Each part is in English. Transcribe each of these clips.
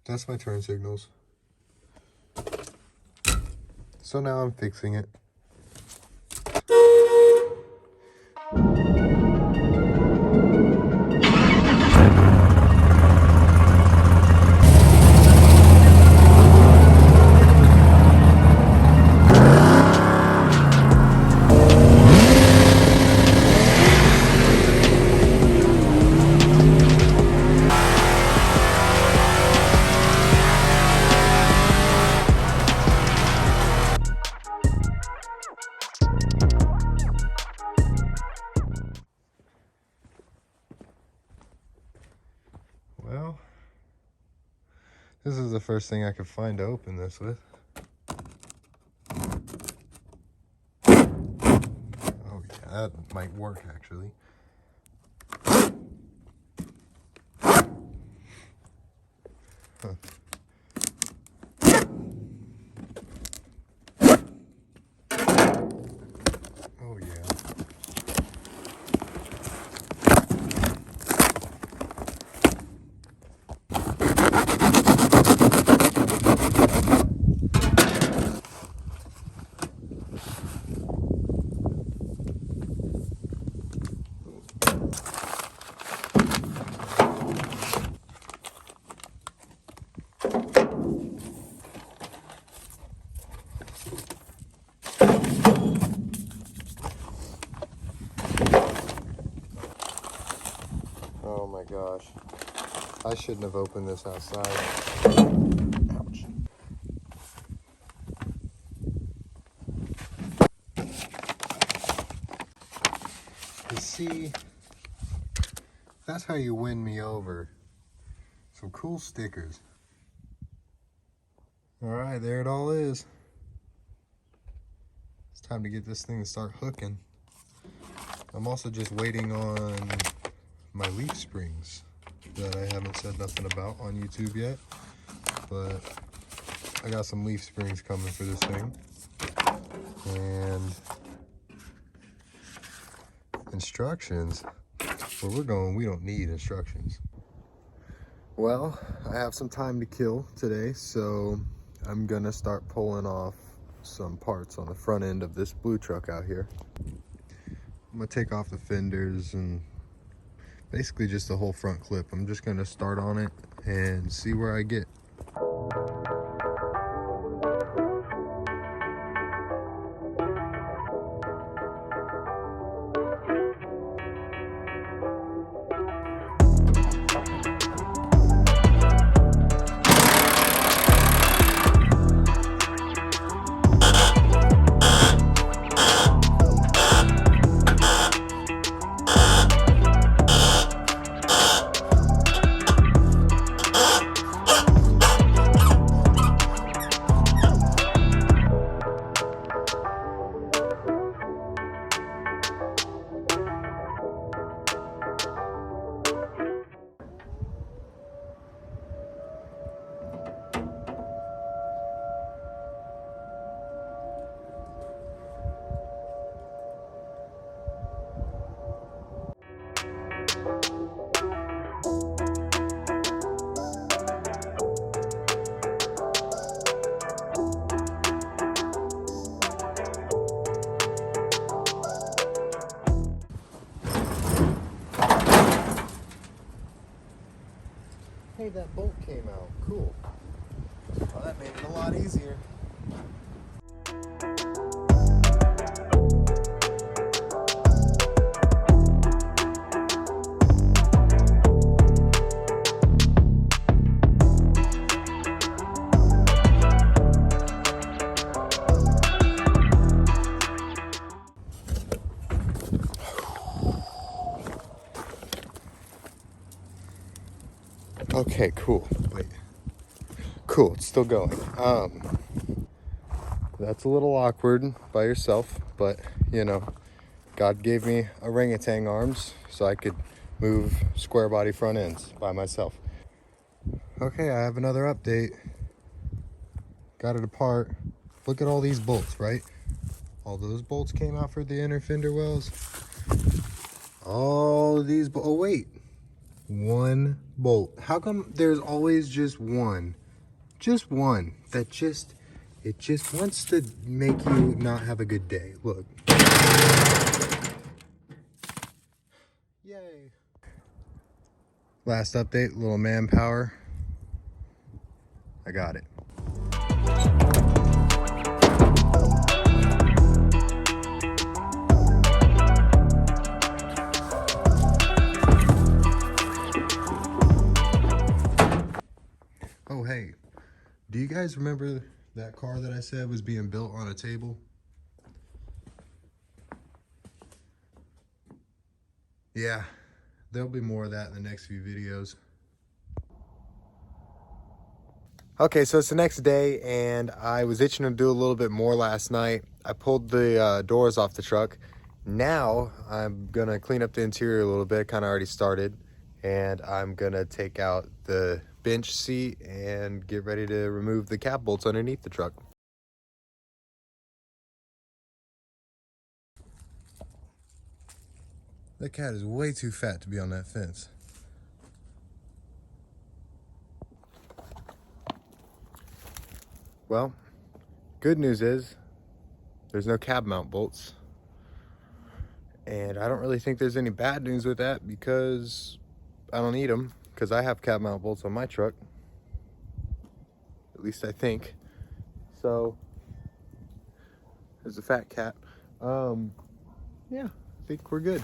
That's my turn signals. So now I'm fixing it. Well, this is the first thing I could find to open this with. Oh yeah, that might work actually. Huh. Oh yeah. Oh my gosh. I shouldn't have opened this outside. Ouch. You see, that's how you win me over. Some cool stickers. Alright, there it all is. It's time to get this thing to start hooking. I'm also just waiting on my leaf springs that I haven't said nothing about on YouTube yet, but I got some leaf springs coming for this thing, and instructions. Where we're going, we don't need instructions. Well, I have some time to kill today, so I'm gonna start pulling off some parts on the front end of this blue truck out here. I'm gonna take off the fenders and basically just the whole front clip. I'm just gonna start on it and see where I get. Hey, that bolt came out. Cool. Well, that made it a lot easier. Okay, cool. Wait. Cool, it's still going. That's a little awkward by yourself, but you know, God gave me orangutan arms so I could move square body front ends by myself. Okay, I have another update. Got it apart. Look at all these bolts, right? All those bolts came out for the inner fender wells. All of these, oh wait. One bolt. How come there's always just one? Just one that it just wants to make you not have a good day. Look. Yay. Last update, little manpower. I got it. Oh, hey, do you guys remember that car that I said was being built on a table? Yeah, there'll be more of that in the next few videos. Okay, so it's the next day, and I was itching to do a little bit more last night. I pulled the doors off the truck. Now I'm gonna clean up the interior a little bit, kind of already started, and I'm gonna take out the bench seat and get ready to remove the cab bolts underneath the truck. That cat is way too fat to be on that fence. Well, good news is there's no cab mount bolts. And I don't really think there's any bad news with that because I don't need them, because I have cab mount bolts on my truck. At least I think. So, there's a fat cat. Yeah, I think we're good.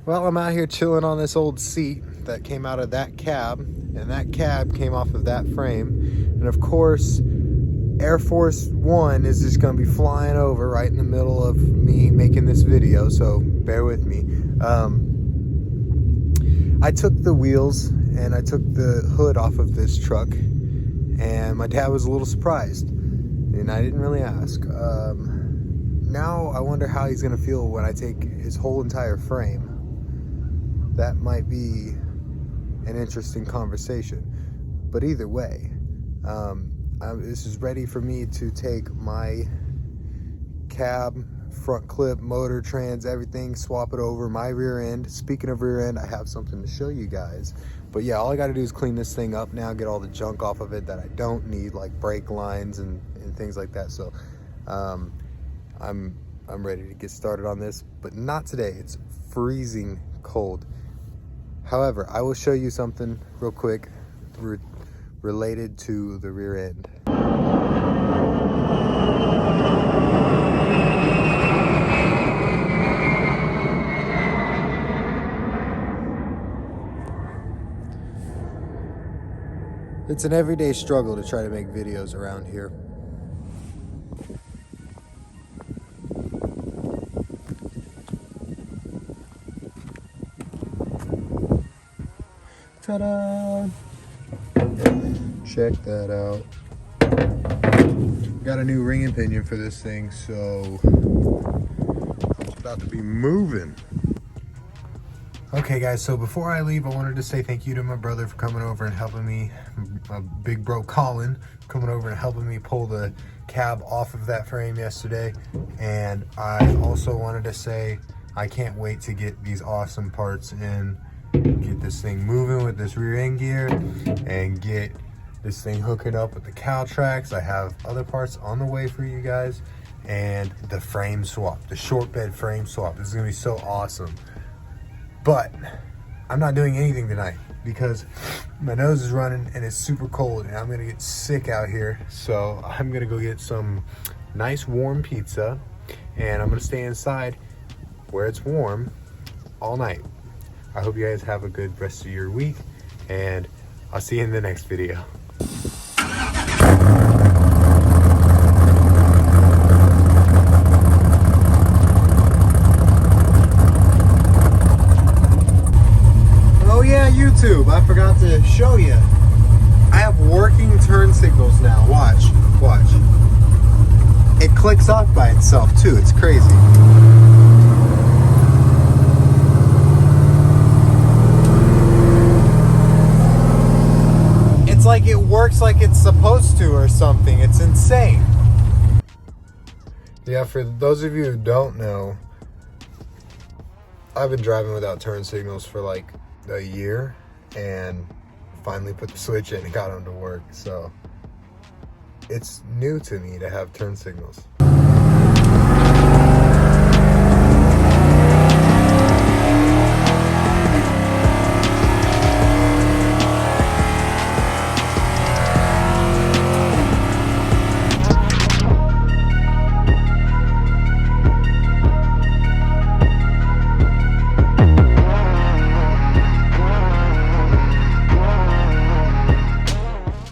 Well, I'm out here chilling on this old seat that came out of that cab, and that cab came off of that frame. And of course, Air Force One is just gonna be flying over right in the middle of me making this video, so bear with me. I took the wheels and I took the hood off of this truck, and my dad was a little surprised, and I didn't really ask. Now I wonder how he's gonna feel when I take his whole entire frame. That might be an interesting conversation. But either way, this is ready for me to take my cab, front clip, motor, trans, everything, swap it over, my rear end. Speaking of rear end, I have something to show you guys. But yeah, all I gotta do is clean this thing up now, get all the junk off of it that I don't need, like brake lines and things like that. So I'm ready to get started on this, but not today. It's freezing cold. However, I will show you something real quick related to the rear end. It's an everyday struggle to try to make videos around here. Ta-da! Check that out. Got a new ring pinion for this thing, so it's about to be moving. Okay guys, so before I leave, I wanted to say thank you to my brother for coming over and helping me, my big bro Colin, coming over and helping me pull the cab off of that frame yesterday. And I also wanted to say I can't wait to get these awesome parts in, get this thing moving with this rear end gear, and get this thing hooking up with the cow tracks. I have other parts on the way for you guys, and the frame swap, the short bed frame swap. This is gonna be so awesome. But I'm not doing anything tonight because my nose is running and it's super cold and I'm gonna get sick out here. So I'm gonna go get some nice warm pizza, and I'm gonna stay inside where it's warm all night. I hope you guys have a good rest of your week, and I'll see you in the next video. YouTube, I forgot to show you. I have working turn signals now. Watch. It clicks off by itself too. It's crazy. It's like it works like it's supposed to or something. It's insane. Yeah, for those of you who don't know, I've been driving without turn signals for like a year and finally put the switch in and got them to work. So it's new to me to have turn signals.